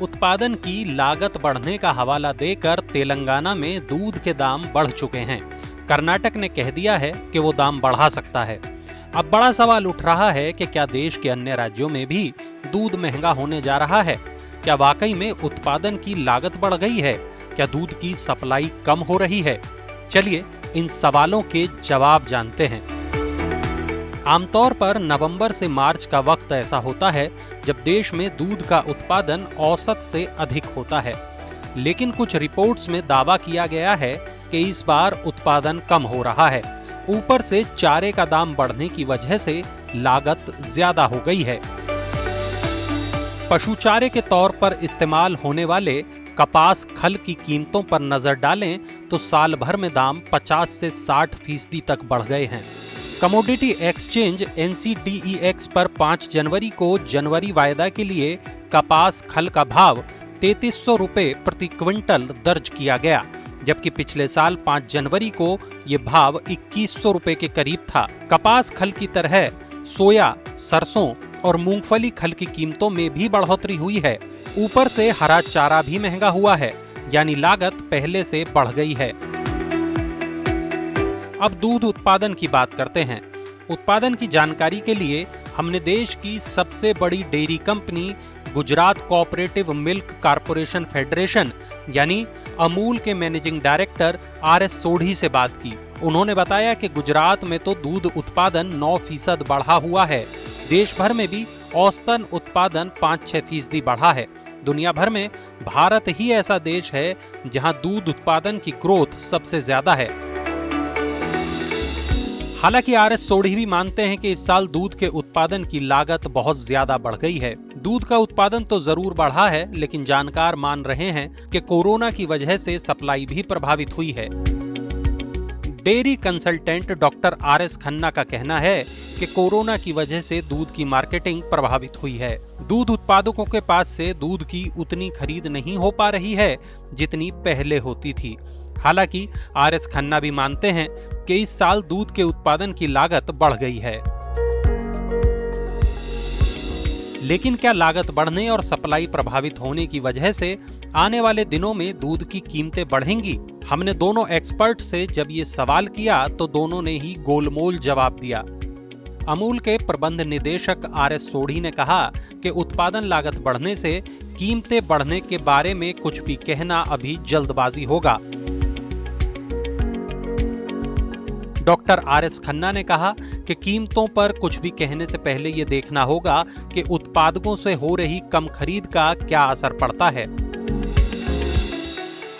उत्पादन की लागत बढ़ने का हवाला देकर तेलंगाना में दूध के दाम बढ़ चुके हैं। कर्नाटक ने कह दिया है कि वो दाम बढ़ा सकता है। अब बड़ा सवाल उठ रहा है कि क्या देश के अन्य राज्यों में भी दूध महंगा होने जा रहा है? क्या वाकई में उत्पादन की लागत बढ़ गई है? क्या दूध की सप्लाई कम हो रही है? चलिए इन सवालों के जवाब जानते हैं। आमतौर पर नवंबर से मार्च का वक्त ऐसा होता है जब देश में दूध का उत्पादन औसत से अधिक होता है, लेकिन कुछ रिपोर्ट्स में दावा किया गया है कि इस बार उत्पादन कम हो रहा है। ऊपर से चारे का दाम बढ़ने की वजह से लागत ज्यादा हो गई है। पशु चारे के तौर पर इस्तेमाल होने वाले कपास खल की कीमतों पर नजर डालें तो साल भर में दाम 50 से 60% तक बढ़ गए हैं। कमोडिटी एक्सचेंज NCDEX पर 5 जनवरी को जनवरी वायदा के लिए कपास खल का भाव 3300 रुपए प्रति क्विंटल दर्ज किया गया, जबकि पिछले साल 5 जनवरी को ये भाव 2100 रुपए के करीब था। कपास खल की तरह सोया, सरसों और मूंगफली खल की कीमतों में भी बढ़ोतरी हुई है। ऊपर से हरा चारा भी महंगा हुआ है, यानी लागत पहले से बढ़ गई है। अब दूध उत्पादन की बात करते हैं। उत्पादन की जानकारी के लिए हमने देश की सबसे बड़ी dairy company Gujarat cooperative milk corporation federation यानी अमूल के मैनेजिंग डायरेक्टर RS सोढ़ी से बात की। उन्होंने बताया कि गुजरात में तो दूध उत्पादन 9% बढ़ा हुआ है। देश भर में भी औसतन उत्पादन 5-6% बढ़ा है। दुनिया भर में भारत ही ऐसा देश है जहां दूध उत्पादन की ग्रोथ सबसे ज्यादा है। हालांकि RS सोढ़ी भी मानते हैं कि इस साल दूध के उत्पादन की लागत बहुत ज्यादा बढ़ गई है। दूध का उत्पादन तो जरूर बढ़ा है, लेकिन जानकार मान रहे हैं कि कोरोना की वजह से सप्लाई भी प्रभावित हुई है। Dairy consultant doctor RS Khanna का कहना है कि कोरोना की वजह से दूध की मार्केटिंग प्रभावित हुई है। दूध उत्पादकों के पास से दूध की उतनी खरीद नहीं हो पा रही है जितनी पहले होती थी। हालांकि RS खन्ना भी मानते हैं कि इस साल दूध के उत्पादन की लागत बढ़ गई है। लेकिन क्या लागत बढ़ने और सप्लाई प्रभावित होने की वजह से आने वाले दिनों में दूध की कीमतें बढ़ेंगी? हमने दोनों एक्सपर्ट से जब ये सवाल किया तो दोनों ने ही गोलमोल जवाब दिया। अमूल के प्रबंध निदेशक RS सोढ़ी ने कहा कि उत्पादन लागत बढ़ने से कीमतें बढ़ने के बारे में कुछ भी कहना अभी जल्दबाजी होगा। डॉक्टर RS खन्ना ने कहा कि कीमतों पर कुछ भी कहने से पहले ये देखना होगा कि उत्पादकों से हो रही कम खरीद का क्या असर पड़ता है।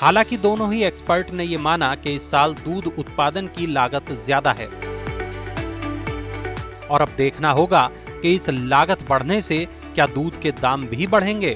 हालांकि दोनों ही एक्सपर्ट ने ये माना कि इस साल दूध उत्पादन की लागत ज्यादा है और अब देखना होगा कि इस लागत बढ़ने से क्या दूध के दाम भी बढ़ेंगे।